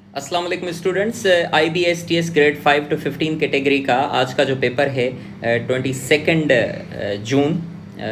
अस्सलाम वालेकुम students. IBSTS grade 5 to 15 category का आज का जो पेपर है 22 जून,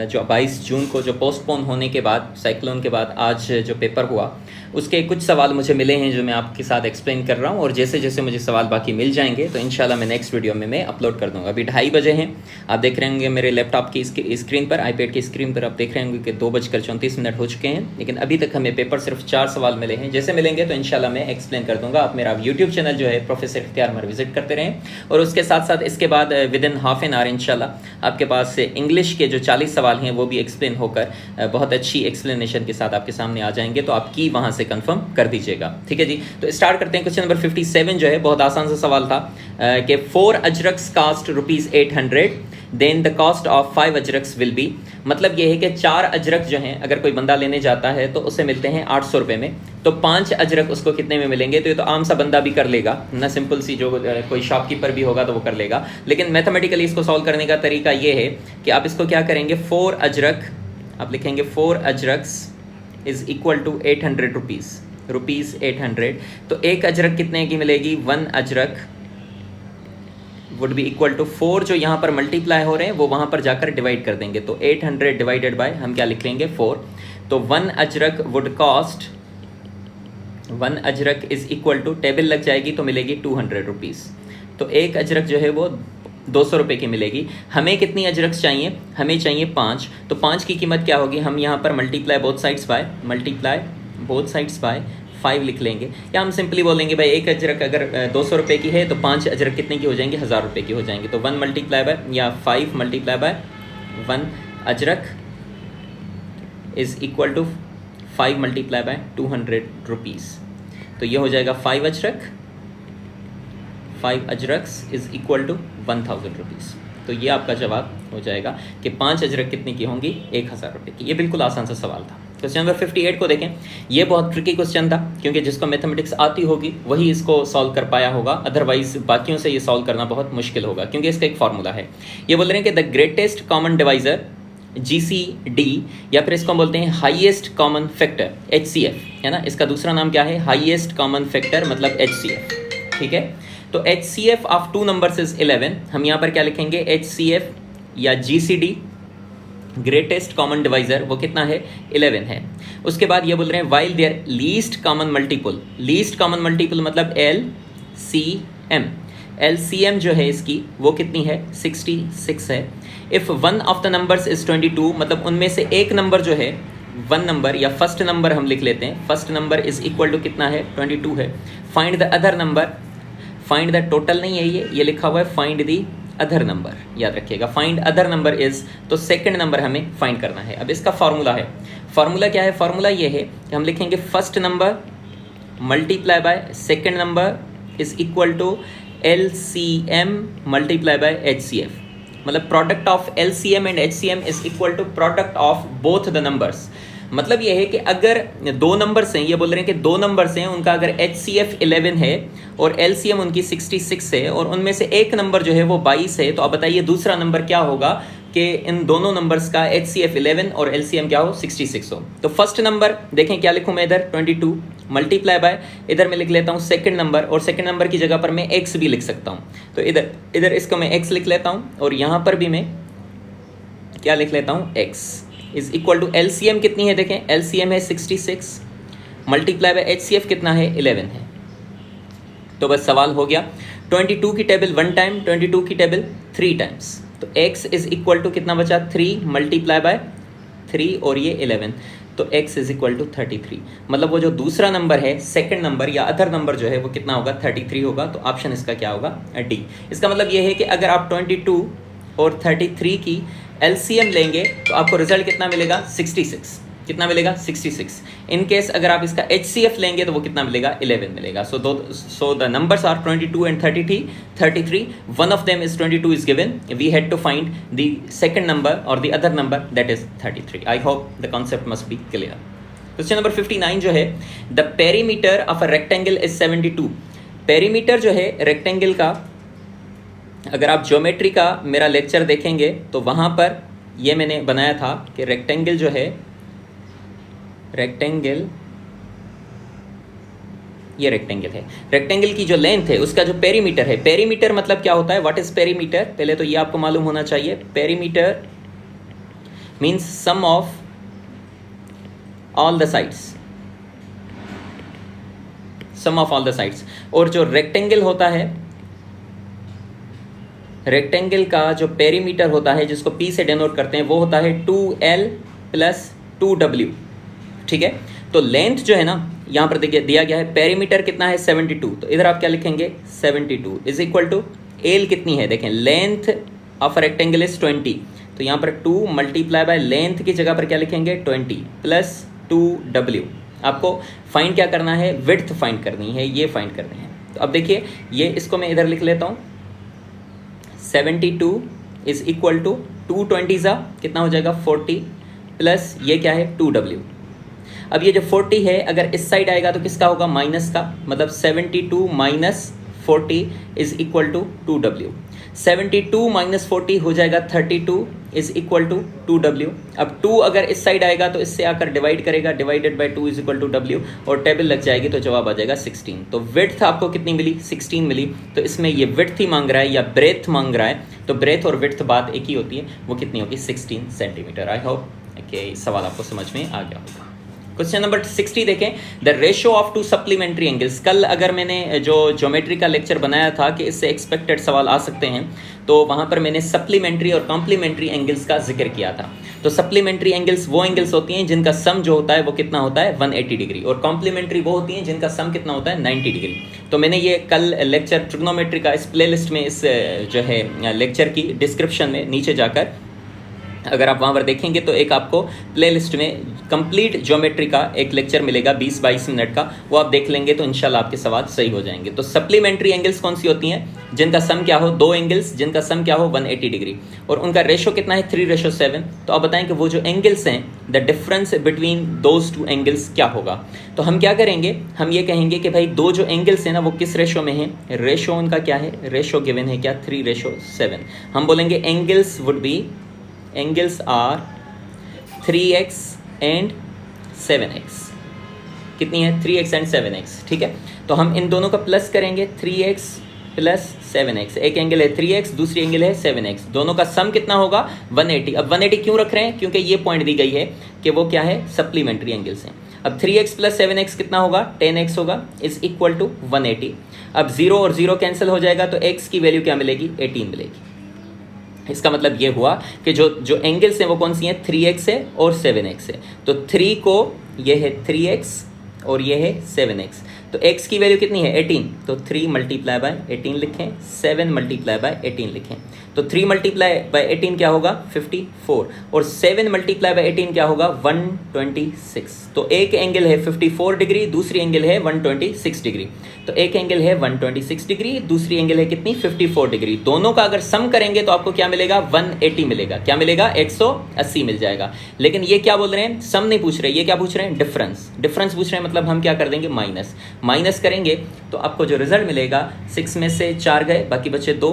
जो 22 जून को जो पोस्टपोन होने के बाद साइक्लोन के बाद आज जो पेपर हुआ उसके कुछ सवाल मुझे मिले हैं जो मैं आपके साथ एक्सप्लेन कर रहा हूँ, और जैसे जैसे मुझे सवाल बाकी मिल जाएंगे तो इंशाल्लाह मैं नेक्स्ट वीडियो में मैं अपलोड कर दूँगा। अभी 2:30 बजे हैं, आप देख रहे होंगे मेरे लैपटॉप की स्क्रीन पर, आईपैड की स्क्रीन पर आप देख रहे होंगे कि 2:34 हो चुके हैं, लेकिन अभी तक हमें पेपर सिर्फ 4 सवाल मिले हैं। जैसे मिलेंगे तो इंशाल्लाह मैं एक्सप्लेन कर दूँगा। आप मेरा यूट्यूब चैनल जो है प्रोफेसर इख्तियार उमर विजिट करते रहें, और उसके साथ साथ इसके बाद with in half an hour इंशाल्लाह आपके पास इंग्लिश के जो 40 सवाल हैं वो भी एक्सप्लेन होकर बहुत अच्छी एक्सप्लेनेशन के साथ आपके सामने आ जाएंगे, तो आप की वहाँ से कन्फर्म कर दीजिएगा। ठीक है जी, तो स्टार्ट करते हैं। क्वेश्चन नंबर 57 जो है बहुत आसान सा सवाल था कि 4 xerox cost ₹800, then the cost of 5 xerox will be. मतलब ये है कि 4 अजरक जो हैं अगर कोई बंदा लेने जाता है तो उसे मिलते हैं 800 रुपये में, तो 5 अजरक उसको कितने में मिलेंगे? तो ये तो आम सा बंदा भी कर लेगा ना, सिंपल सी जो कोई शॉपकीपर भी होगा तो वो कर लेगा। लेकिन मैथमेटिकली इसको सॉल्व करने का तरीका ये है कि आप इसको क्या करेंगे, 4 अजरक आप लिखेंगे 4 ajraks is equal to 800 rupees 800। तो एक अजरक कितने की मिलेगी? 1 ajrak would be equal to 4, जो यहाँ पर मल्टीप्लाई हो रहे हैं वो वहाँ पर जाकर डिवाइड कर देंगे, तो 800 डिवाइडेड बाय हम क्या लिख लेंगे 4। तो 1 ajrak would cost 1 ajrak is equal to, table लग जाएगी तो मिलेगी 200 रुपीज़। तो एक अजरक जो है वो 200 रुपये की मिलेगी। हमें कितनी अजरक्स चाहिए? हमें चाहिए 5। तो 5 की कीमत क्या होगी? हम यहाँ पर मल्टीप्लाई बोथ साइड्स बाय 5 लिख लेंगे, या हम सिंपली बोलेंगे भाई एक अजरक अगर 200 रुपये की है तो 5 अजरक कितने की हो जाएंगे? 1000 रुपये की हो जाएंगे। तो 1 मल्टीप्लाई बाय या 5 multiply by 1 ajrak is equal to 5 multiply by 200 rupees. तो ये हो जाएगा 5 ajraks is equal to 1000 rupees. तो ये आपका जवाब हो जाएगा कि 5 अजरक कितने की होंगी? 1000 रुपये की। ये बिल्कुल आसान सा सवाल था। क्वेश्चन नंबर 58 को देखें। ये बहुत ट्रिकी क्वेश्चन था, क्योंकि जिसको मैथमेटिक्स आती होगी वही इसको सॉल्व कर पाया होगा, अदरवाइज बाकियों से ये सॉल्व करना बहुत मुश्किल होगा, क्योंकि इसका एक फार्मूला है। ये बोल रहे हैं कि the greatest common divisor GCD, या फिर इसको हम बोलते हैं हाईएस्ट कॉमन फैक्टर HCF, है ना। इसका दूसरा नाम क्या है? हाईएस्ट कॉमन फैक्टर मतलब HCF। ठीक है, तो HCF ऑफ 2 नंबर्स इज 11। हम यहाँ पर क्या लिखेंगे? HCF या GCD ग्रेटेस्ट कॉमन डिवाइजर वो कितना है? 11 है। उसके बाद ये बोल रहे हैं while their least common multiple मतलब LCM जो है इसकी वो कितनी है? 66 है। If one of the numbers is 22, मतलब उनमें से एक नंबर जो है, 1 नंबर या फर्स्ट नंबर हम लिख लेते हैं, first number is equal to कितना है? 22 है। Find the other number, find the total नहीं है, ये लिखा हुआ है फाइंड द अदर नंबर, याद रखिएगा। फाइंड अदर नंबर इज, तो सेकंड नंबर हमें फाइंड करना है। अब इसका फार्मूला है, फार्मूला क्या है? फार्मूला ये है कि हम लिखेंगे first number multiply by second number is equal to LCM multiply by HCF। मतलब product of LCM and HCM is equal to product of both the numbers. मतलब ये है कि अगर 2 नंबर्स हैं, ये बोल रहे हैं कि 2 नंबर्स हैं, उनका अगर HCF 11 है और LCM उनकी 66 है, और उनमें से एक नंबर जो है वो 22 है, तो आप बताइए दूसरा नंबर क्या होगा कि इन दोनों नंबर्स का HCF 11 और LCM क्या हो? 66 हो। तो फर्स्ट नंबर देखें क्या लिखूँ मैं इधर? 22 मल्टीप्लाई बाय, इधर मैं लिख लेता हूँ सेकंड नंबर, और सेकंड नंबर की जगह पर मैं x भी लिख सकता हूँ। तो इधर इसको मैं x लिख लेता हूँ, और यहाँ पर भी मैं क्या लिख लेता हूँ? x is equal to LCM कितनी है? देखें LCM है 66 मल्टीप्लाई बाय HCF कितना है? 11 है। तो बस सवाल हो गया। 22 की टेबल 1 टाइम, 22 की टेबल 3 टाइम्स, तो x इज इक्वल टू कितना बचा? 3 मल्टीप्लाई बाय 3 और ये 11, तो x इज इक्वल टू 33। मतलब वो जो दूसरा नंबर है, सेकंड नंबर या अदर नंबर जो है वो कितना होगा? 33 होगा। तो ऑप्शन इसका क्या होगा? D। इसका मतलब ये है कि अगर आप 22 और 33 की LCM लेंगे तो आपको रिजल्ट कितना मिलेगा? 66। कितना मिलेगा? 66। इन केस अगर आप इसका HCF लेंगे तो वो कितना मिलेगा? 11 मिलेगा। So the numbers are 22 and 33. One of them is 22 is given. We had to find the second number or the other number, that is 33. I hope the concept must be clear. Question number 59 जो है, the perimeter of a rectangle is 72। Perimeter जो है rectangle का, अगर आप geometry का मेरा lecture देखेंगे तो वहाँ पर ये मैंने बनाया था कि रेक्टेंगल जो है, रेक्टेंगल ये रेक्टेंगल है। रेक्टेंगल की जो लेंथ है उसका जो पेरीमीटर है, पेरीमीटर मतलब क्या होता है, व्हाट इज पेरीमीटर, पहले तो ये आपको मालूम होना चाहिए। Perimeter means sum of all the sides, sum of all the sides. और जो रेक्टेंगल होता है, रेक्टेंगल का जो पेरीमीटर होता है जिसको P से डेनोट करते हैं वो होता है 2L प्लस 2W, ठीक है। तो लेंथ जो है ना यहाँ पर देखिए दिया गया है, पेरीमीटर कितना है 72, तो इधर आप क्या लिखेंगे 72 इज इक्वल टू एल कितनी है, देखें लेंथ ऑफ रेक्टेंगल इज 20, तो यहाँ पर 2 मल्टीप्लाई बाय लेंथ की जगह पर क्या लिखेंगे 20 प्लस 2W। आपको फाइंड क्या करना है, विड्थ फाइंड करनी है, ये फाइंड करनी है। तो अब देखिए ये इसको मैं इधर लिख लेता हूँ, 72 इज इक्वल टू 220 ज़ा कितना हो जाएगा 40 प्लस ये क्या है 2W। अब ये जो 40 है अगर इस साइड आएगा तो किसका होगा, माइनस का, मतलब 72 minus 40 is equal to 2W। 72 minus 40 हो जाएगा 32 इज इक्वल टू 2W। अब 2 अगर इस साइड आएगा तो इससे आकर डिवाइड करेगा, divided by 2 is equal to W, और टेबल लग जाएगी तो जवाब आ जाएगा 16। तो विड्थ आपको कितनी मिली, 16 मिली। तो इसमें ये विड्थ ही मांग रहा है या ब्रेथ मांग रहा है, तो ब्रेथ और विड्थ बात एक ही होती है, वो कितनी होगी 16 सेंटीमीटर। आई होप कि सवाल आपको समझ में आ गया होगा। क्वेश्चन नंबर 60 देखें, the ratio of to supplementary angles. कल अगर मैंने जो ज्योमेट्री का लेक्चर बनाया था कि इससे एक्सपेक्टेड सवाल आ सकते हैं, तो वहाँ पर मैंने सप्लीमेंट्री और कॉम्प्लीमेंट्री एंगल्स का जिक्र किया था। तो सप्लीमेंट्री एंगल्स वो एंगल्स होती हैं जिनका सम जो होता है वो कितना होता है 180 डिग्री, और कॉम्प्लीमेंट्री वो होती हैं जिनका सम कितना होता है 90 डिग्री। तो मैंने ये कल लेक्चर ट्रिग्नोमेट्री का इस प्लेलिस्ट में, इस जो है लेक्चर की डिस्क्रिप्शन में नीचे जाकर अगर आप वहाँ पर देखेंगे तो एक आपको प्लेलिस्ट में कंप्लीट ज्योमेट्री का एक लेक्चर मिलेगा 20-22 मिनट का, वो आप देख लेंगे तो इंशाल्लाह आपके सवाल सही हो जाएंगे। तो सप्लीमेंट्री एंगल्स कौन सी होती हैं, जिनका सम क्या हो, दो एंगल्स जिनका सम क्या हो 180 डिग्री, और उनका रेशो कितना है 3:7। तो आप बताएं कि वो जो एंगल्स हैं, the difference between those two angles क्या होगा। तो हम क्या करेंगे, हम ये कहेंगे कि भाई दो जो एंगल्स हैं ना वो किस रेशो में है, रेशो उनका क्या है, रेशो गिवन है क्या 3:7। हम बोलेंगे angles would be, angles are 3x and 7x। कितनी है 3x एंड 7x, ठीक है। तो हम इन दोनों का प्लस करेंगे, 3x प्लस 7x, एक एंगल है 3x, दूसरी एंगल है 7x, दोनों का सम कितना होगा 180। अब 180 क्यों रख रहे हैं, क्योंकि ये पॉइंट दी गई है कि वो क्या है सप्लीमेंट्री एंगल्स हैं। अब 3x प्लस 7x कितना होगा 10x होगा, इज इक्वल टू 180। अब 0 और 0 कैंसिल हो जाएगा तो x की वैल्यू क्या मिलेगी 18 मिलेगी। इसका मतलब ये हुआ कि जो एंगल्स हैं वो कौन सी हैं 3x है और 7x है। तो 3 को ये है 3x और ये है 7x, तो x की वैल्यू कितनी है 18, तो 3 मल्टीप्लाई बाय 18 लिखें, 7 मल्टीप्लाई बाय 18 लिखें। तो 3 मल्टीप्लाई बाय 18 क्या होगा 54, और 7 मल्टीप्लाई बाय 18 क्या होगा 126। तो एक एंगल है 54 डिग्री, दूसरी एंगल है 126 डिग्री। तो एक एंगल है 126 डिग्री, दूसरी एंगल है कितनी 54 डिग्री। दोनों का अगर सम करेंगे तो आपको क्या मिलेगा 180 मिलेगा, क्या मिलेगा 180 मिल जाएगा। लेकिन ये क्या बोल रहे हैं, सम नहीं पूछ रहे, ये क्या पूछ रहे हैं डिफरेंस, डिफरेंस पूछ रहे हैं। मतलब हम क्या कर देंगे माइनस करेंगे तो आपको जो रिजल्ट मिलेगा 6 में से 4 गए बाकी बचे 2,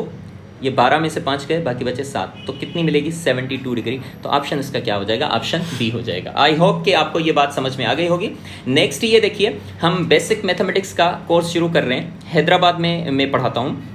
ये 12 में से 5 गए बाकी बचे 7, तो कितनी मिलेगी 72 डिग्री। तो ऑप्शन इसका क्या हो जाएगा, ऑप्शन बी हो जाएगा। आई होप कि आपको ये बात समझ में आ गई होगी। नेक्स्ट ये देखिए, हम बेसिक मैथमेटिक्स का कोर्स शुरू कर रहे हैं, हैदराबाद में मैं पढ़ाता हूँ।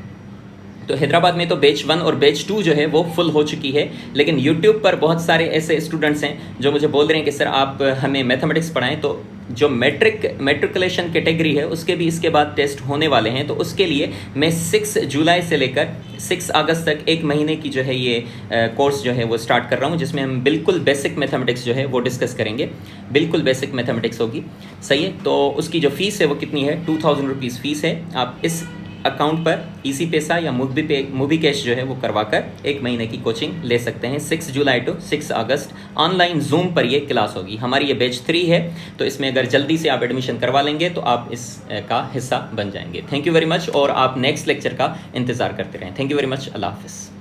तो हैदराबाद में तो बैच 1 और बैच 2 जो है वो फुल हो चुकी है, लेकिन यूट्यूब पर बहुत सारे ऐसे स्टूडेंट्स हैं जो मुझे बोल रहे हैं कि सर आप हमें मैथमेटिक्स पढ़ाएं। तो जो मैट्रिकुलेशन कैटेगरी है उसके भी इसके बाद टेस्ट होने वाले हैं, तो उसके लिए मैं 6 जुलाई से लेकर 6 अगस्त तक एक महीने की जो है ये कोर्स जो है वो स्टार्ट कर रहा हूँ, जिसमें हम बिल्कुल बेसिक मैथमेटिक्स जो है वो डिस्कस करेंगे, बिल्कुल बेसिक मैथमेटिक्स होगी, सही है। तो उसकी जो फ़ीस है वो कितनी है 2000 रुपीज़ फ़ीस है। आप इस अकाउंट पर इजी पैसा या मूवी कैश जो है वो करवाकर एक महीने की कोचिंग ले सकते हैं। 6 जुलाई टू 6 अगस्त ऑनलाइन जूम पर ये क्लास होगी। हमारी ये बैच 3 है, तो इसमें अगर जल्दी से आप एडमिशन करवा लेंगे तो आप इस का हिस्सा बन जाएंगे। थैंक यू वेरी मच, और आप नेक्स्ट लेक्चर का इंतज़ार करते रहें। थैंक यू वेरी मच, अल्लाह हाफिज़।